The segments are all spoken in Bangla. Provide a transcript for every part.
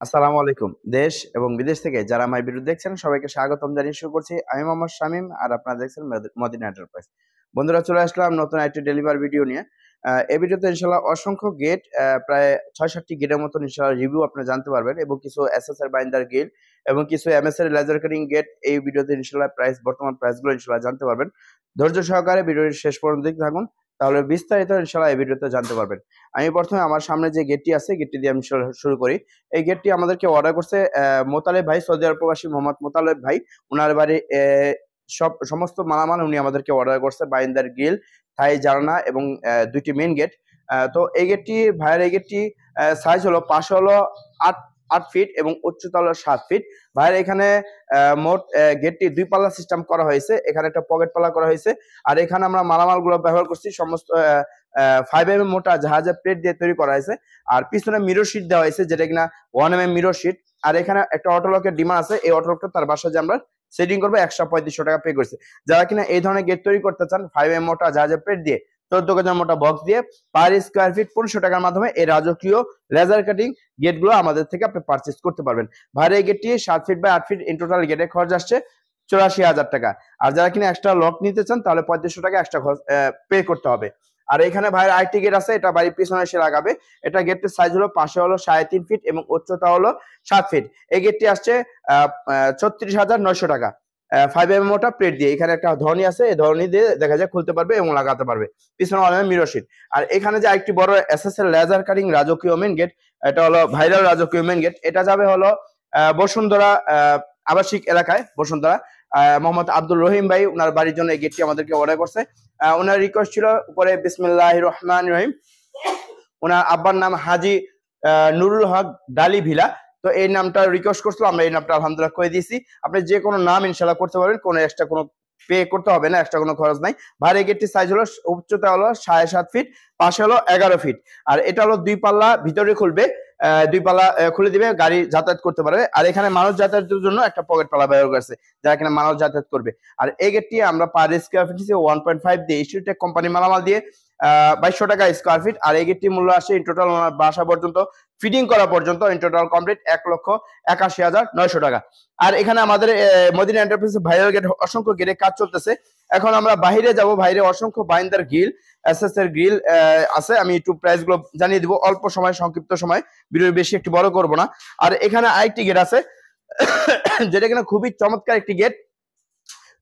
আসসালামু আলাইকুম। দেশ এবং বিদেশ থেকে যারা আমার ভিডিও দেখছেন সবাইকে স্বাগতম জানিয়ে শুরু করছি। আমি মোহাম্মদ শামীম আর আপনারা দেখছেন মদিনা এন্টারপ্রাইজ। বন্ধুরা চলে আসলাম নতুন একটি ডেলিভারি ভিডিও নিয়ে। এই ভিডিওতে ইনশাআল্লাহ অসংখ্য গেট প্রায় ৬-৭টি গেটের মতন ইনশাআল্লাহ রিভিউ আপনারা জানতে পারবেন এবং কিছু এসএস এর বাইন্ডার গেট এবং কিছু এমএস এর লেজার কাটিং গেট এই ভিডিওতে ইনশাআল্লাহ বর্তমান প্রাইসগুলো ইনশাআল্লাহ জানতে পারবেন। ধৈর্য সহকারে ভিডিওটি শেষ পর্যন্ত দেখতে থাকুন। তাহলে বিস্তারিত ইনশাআল্লাহ এই ভিডিওতে জানতে পারবেন। আমি প্রথমে আমার সামনে যে গেটটি আছে গেটটি দিয়ে আমি শুরু করি। এই গেটটি আমাদেরকে অর্ডার করছে মোতালেব ভাই, সৌদি আরব প্রবাসী মোহাম্মদ মোতালেব ভাই। উনার বাড়ি সমস্ত মালামাল উনি আমাদেরকে অর্ডার করছে। বাইন্দার গ্রিল, থাই জানালা এবং দুইটি মেইন গেট। তো এই গেটটি ভাইয়ের এই গেটটি সাইজ হলো পাশে হলো ৮ ফিট এবং উচ্চতা হলো ৭ ফিট। ভাইয়ের এখানে মোট গেটটি ২ পাল্লা সিস্টেম করা হয়েছে। এখানে একটা পকেট পাল্লা করা হয়েছে। আর এখানে আমরা মালামালগুলো ব্যবহার করছি সমস্ত 5mm মোটা জাহাজের প্লেট দিয়ে তৈরি করা হয়েছে। আর পিছনে মিরর শিট দেওয়া হয়েছে যেটা কিনা 1mm মিরর শিট। আর এখানে একটা অটোলকের ডিমান্ড আছে। এই অটোলকটা তার বাসায় যে আমরা সেটিং করবো এক্সট্রা ৩৫০০ টাকা পে করছে। যারা কিনা এই ধরনের গেট তৈরি করতে চান 5mm মোটা জাহাজের প্লেট দিয়ে ১৪ গজ মোটা বক্স দিয়ে পার স্কোয়ার ফিট ১৫০০ টাকার মাধ্যমে এই রাজকীয় লেজার কাটিং গেটগুলো আমাদের থেকে আপনি পারচেজ করতে পারবেন। ভাইয়ের এই গেটটি ৭ feet by ৮ feet in total গেটের খরচ আসছে ৮৪,০০০ টাকা। আর যারা কিনা এক্সট্রা লক নিতে চান তাহলে ৩৫০০ টাকা এক্সট্রা পে করতে হবে। আর এখানে ভাইয়ের আরেকটি গেট আছে, এটা বাড়ির পিছনে এসে লাগাবে। এটা গেটের সাইজ হলো পাশে হলো ৩.৫ ফিট এবং উচ্চতা হলো ৭ ফিট। এই গেটটি আসছে ৩৬,৯০০ টাকা 5mm মোটা প্লেট দিয়ে। এখানে একটা ধরনী আছে, এই ধরনী দিয়ে দেখা যায় খুলতে পারবে এবং লাগাতে পারবে। পিছনে অনেক মিরর শিট। আর এখানে যে আরেকটি বড় এসএস এর লেজার কাটিং রাজকীয় মেন গেট, এটা হলো ভাইরাল রাজকীয় মেন গেট। এটা যাবে হলো বসুন্ধরা আবাসিক এলাকায়। বসুন্ধরা মোহাম্মদ আব্দুল রহিম ভাই উনার বাড়ির জন্য এই গেটটি আমাদেরকে অর্ডার করছে। ওনার রিকোয়েস্ট ছিল উপরে বিসমিল্লাহির রহমানির রহিম। ওনার আব্বার নাম হাজি নুরুল হক ডালি ভিলা। তো এই নামটা রিকোয়েস্ট করছিল, আমরা এই নামটা আলহামদুলিল্লাহ করে দিয়েছি। আপনি যে কোনো নাম ইনশাআল্লাহ করতে পারবেন, কোনো এক্সট্রা কোনো পে করতে হবে না, এক্সট্রা কোনো খরচ নাই। ভাইয়ের এই গেটটির সাইজ হলো উচ্চতা হলো ৭.৫ ফিট, পাশে হলো ১১ ফিট। আর এটা হলো ২ পাল্লা, ভিতরে খুলবে, ২ পাল্লা খুলে দিবে, গাড়ি যাতায়াত করতে পারবে। আর এখানে মানুষ যাতায়াতের জন্য একটা পকেট পাল্লা ব্যবহার করছে যারা কিনা মানুষ যাতায়াত করবে। আর এই গেটটি আমরা পার স্কোয়ার ফিট 1.5 দিয়ে স্ট্রিটেক কোম্পানি মালামাল দিয়ে ২২০০ টাকা স্কোয়ার ফিট। আর এই গেটটির মূল্য আসে ইন টোটাল বাসা পর্যন্ত ফিটিং করা পর্যন্ত ইন টোটাল কমপ্লিট ১,৮১,৯০০ টাকা। আর এখানে আমাদের মদিনা এন্টারপ্রাইজ ভাইরাল গেট অসংখ্য গেটে কাজ চলতেছে। এখন আমরা বাইরে যাব। বাইরে অসংখ্য বাইন্দার গ্রিল, এসএস এর গ্রিল আছে। আমি একটু প্রাইস গুলো জানিয়ে দিব অল্প সময়, সংক্ষিপ্ত সময়, ভিডিও বেশি একটু বড় করব না। আর এখানে আরেকটি গেট আছে যেটা কিনা খুবই চমৎকার একটি গেট,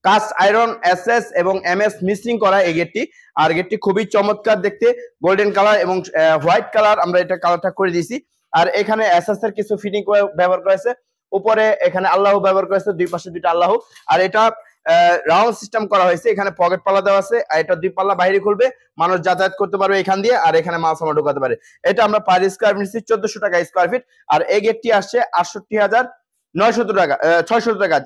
কাস্ট আয়রন এসএস এবং এমএস মিক্সিং করা এই গেটটি। আর গেটটি খুবই চমৎকার দেখতে, গোল্ডেন কালার এবং হোয়াইট কালার আমরা এটা কালারটা করে দিয়েছি। আর এখানে এসএস এর কিছু ফিটিং ব্যবহার করেছে। উপরে এখানে আল্লাহ ব্যবহার করেছে, দুই পাশে দুইটা আল্লাহ। আর এটা রাউন্ড সিস্টেম করা হয়েছে, এখানে পকেট পাল্লা দেওয়া আছে। আর এটা ২ পাল্লা বাইরে খুলবে, মানুষ যাতায়াত করতে পারবে এখান দিয়ে। আর এখানে মাল সামান ঢোকাতে পারে। এটা আমরা পার স্কোয়ার ফিট ১৪০০ টাকা স্কোয়ার ফিট। আর এই গেটটি আসছে ৬৮,৯০০ টাকা ৬০০ টাকা।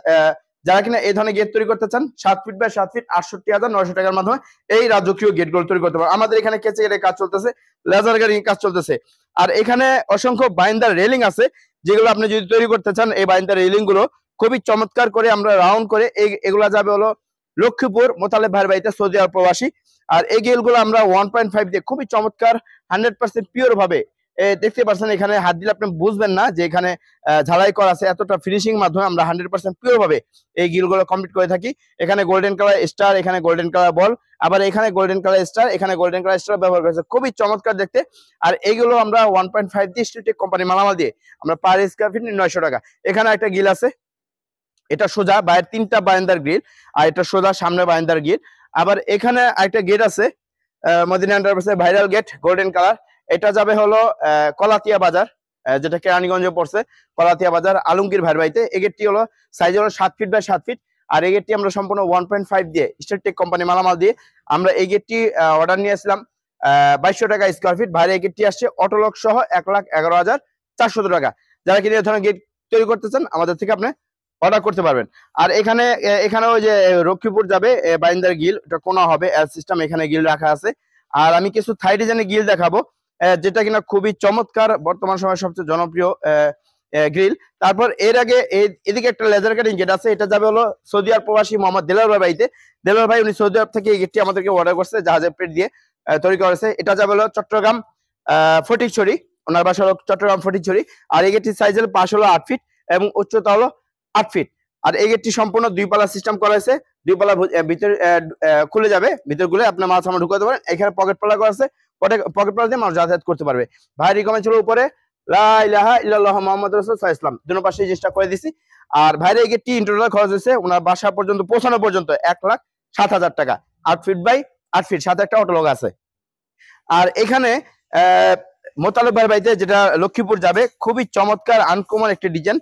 যারা কিনা এই ধরনের গেট তৈরি করতে চান ৭ ফিট বাই ৭ ফিট ৬৮,৯০০ টাকার মাধ্যমে এই রাজকীয় গেটগুলো তৈরি করতে পারে। আমাদের এখানে কেচে গেটের কাজ চলতেছে, লেজার কাটিং কাজ চলতেছে। আর এখানে অসংখ্য বাইন্দার রেলিং আছে যেগুলো আপনি যদি তৈরি করতে চান। এই বাইন্দার রেলিং গুলো খুবই চমৎকার করে আমরা রাউন্ড করে এগুলা যাবে হলো লক্ষ্মীপুর মোতালেব ভাইয়ের বাড়িতে, সৌদি আরব প্রবাসী। আর এই গেটগুলো আমরা 1.5 দিয়ে খুবই চমৎকার 100% পিওর ভাবে দেখতে পাচ্ছেন। এখানে হাত দিলে আপনি বুঝবেন না যে এখানে ঝালাই করা আছে। এতটা ফিনিশিং মাধ্যমে আমরা 100% পিওর ভাবে এই গিলগুলো কমপ্লিট করে থাকি। এখানে গোল্ডেন কালার স্টার, এখানে গোল্ডেন কালার বল, আবার এখানে গোল্ডেন কালার স্টার, এখানে গোল্ডেন কালার স্টার ব্যবহার করেছে, খুবই চমৎকার দেখতে। আর এইগুলো আমরা 1.5 দিয়ে স্ট্রিটেক কোম্পানি মালামাল দিয়ে আমরা পার স্কোয়ার ফিট ৯০০ টাকা। এখানে একটা গিল আছে, এটা সোজা বাইরের ৩টা বারান্দার গ্রিল, আর এটা সোজা সামনে বারান্দার গ্রিল। আবার এখানে একটা গেট আছে মদিনা এন্টারপ্রাইজের ভাইরাল গেট, গোল্ডেন কালার। এটা যাবে হলো কলাতিয়া বাজার, যেটা কেরানীগঞ্জে পড়ছে। কলাতিয়া বাজার আলমগীর ভাইয়ের বাড়িতে। এই গেটটি হলো সাইজ হলো ৭ ফিট বাই ৭ ফিট। আর এই গেটটি আমরা সম্পূর্ণ 1.5 দিয়ে স্টেটেক কোম্পানি মালামাল দিয়ে আমরা এই গেটটি অর্ডার নিয়েছিলাম ২২০০ টাকা স্কোয়ার ফিট। ভাইয়ের এই গেটটি আসছে অটোলক সহ ১,১১,৪০০ টাকা। যারা কিনে এই ধরনের গেট তৈরি করতে চান আমাদের থেকে আপনি অর্ডার করতে পারবেন। আর এখানে ওই যে লক্ষ্মীপুর যাবে বাইন্দার গিল, এটা কোনা হবে এল সিস্টেম, এখানে গিল রাখা আছে। আর আমি কিছু থাই ডিজাইনের গিল দেখাবো যেটা কিনা খুবই চমৎকার, বর্তমান সময়ে সবচেয়ে জনপ্রিয় গ্রিল। তারপর এর আগে এদিকে একটা লেজার কাটিং গেট আছে, এটা যাবে হলো সৌদি আরব প্রবাসী মোহাম্মদ দেলার ভাই বাড়িতে। দেলার ভাই উনি সৌদি আরব থেকে এই গেটটি আমাদেরকে অর্ডার করছে, জাহাজের প্লেট দিয়ে তৈরি করেছে। এটা যাবে হলো চট্টগ্রাম ফটিকছড়ি ওনার বাসা হলো চট্টগ্রাম ফটিকছড়ি। আর এই গেটটির সাইজ হলো পাশ হলো 8 ফিট এবং উচ্চতা হলো 8 ফিট। আর এই গেটটি সম্পূর্ণ 2 পাল্লা সিস্টেম করা হয়েছে। 2 পাল্লা ভিতরে খুলে যাবে, ভিতর খুলে আপনার মাল সামান ঢুকাতে পারেন। এখানে পকেট পাল্লা করা আছে, পকেট পাল্লা দিয়ে মানুষ যাতায়াত করতে পারবে। ভাই রিকমেন্ড ছিল উপরে লা ইলাহা ইল্লাল্লাহ মুহাম্মাদুর রাসূলুল্লাহ সাল্লাল্লাহু আলাইহি ওয়াসাল্লাম, দুটো পাশে এই জিনিসটা করে দিছি। আর ভাইরে এই গেটটি ইন্টারনাল খরচ হয়েছে ওনার বাসা পর্যন্ত পৌঁছানো পর্যন্ত 1,07,000 টাকা। 8 ফিট বাই 8 ফিট, সাথে একটা অটো লগ আছে। আর এখানে মোতালেব ভাইয়ের বাড়িতে যেটা লক্ষ্মীপুর যাবে, খুবই চমৎকার আনকমন একটি ডিজাইন,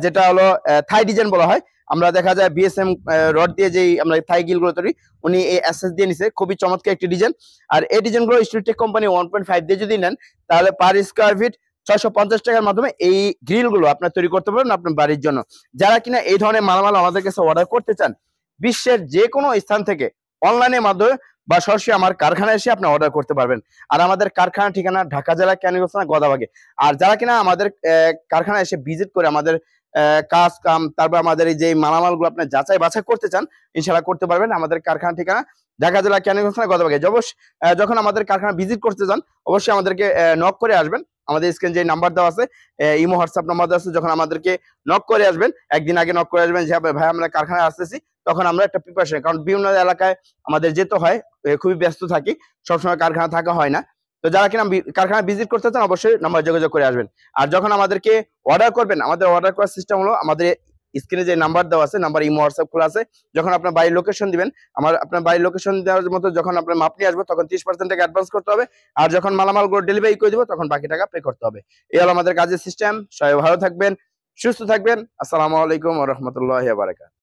যেটা হলো থাই ডিজাইন বলা হয়। আমরা দেখা যায় বিএসএম রড দিয়ে যেই আমরা থাই গিলগুলো তৈরি, উনি এই এসএস দিয়ে নিছে, খুবই চমৎকার একটি ডিজাইন। আর এই ডিজাইনগুলো স্টিলটেক কোম্পানি 1.5 দিয়ে যদি নেন, তাহলে পার স্কয়ার ফিট 650 টাকার মাধ্যমে এই গ্রিলগুলো আপনার তৈরি করতে পারবেন আপনার বাড়ির জন্য। যারা কিনা এই ধরনের মালামাল আমাদের কাছে অর্ডার করতে চান, বিশ্বের যে কোনো স্থান থেকে অনলাইনের মাধ্যমে বা সরাসরি আমার কারখানায় এসে আপনি অর্ডার করতে পারবেন। আর আমাদের কারখানা ঠিকানা ঢাকা জেলা কেরানীগঞ্জ থানা গদাবাগে। আর যারা কিনা আমাদের কারখানায় এসে ভিজিট করে আমাদের কাজ কাম, তারপর আমাদের এই যে মালামালগুলো আপনি যাচাই বাছাই করতে চান, ইনশাআল্লাহ করতে পারবেন। আমাদের কারখানা ঠিকানা ঢাকা জেলা কেরানীগঞ্জ থানা গদাবাগে। যখন আমাদের কারখানা ভিজিট করতে যান, অবশ্যই আমাদেরকে নক করে আসবেন। আমাদের স্ক্রিন যে নাম্বার দেওয়া আছে, ইমো হোয়াটসঅ্যাপ নাম্বার দেওয়া আছে, যখন আমাদেরকে নক করে আসবেন, একদিন আগে নক করে আসবেন যে ভাই আমরা কারখানায় আসতেছি, তখন আমরা একটা প্রিপারেশন, কারণ বিভিন্ন এলাকায় আমাদের যেতে হয়, খুবই ব্যস্ত থাকি, সবসময় কারখানা থাকা হয় না। তো যারা কিনা কারখানা ভিজিট করতে চান, অবশ্যই নাম্বার যোগাযোগ করে আসবেন। আর যখন আমাদেরকে অর্ডার করবেন, আমাদের অর্ডার করার সিস্টেম হলো আমাদের স্ক্রিনে যে নাম্বার দেওয়া আছে, নাম্বার ইমো হোয়াটসঅ্যাপ খোলা আছে। যখন আপনার বাড়ির লোকেশন দিবেন, আপনার বাড়ির লোকেশন দেওয়ার মতো যখন আপনার মাপ নিয়ে আসবো, তখন 30% টাকা অ্যাডভান্স করতে হবে। আর যখন মালামালগুলো ডেলিভারি করে দিব, তখন বাকি টাকা পে করতে হবে। এই হলো আমাদের কাজের সিস্টেম। সবাই ভালো থাকবেন, সুস্থ থাকবেন। আসসালামু আলাইকুম ওয়া রাহমাতুল্লাহি ওয়া বারাকাতুহু।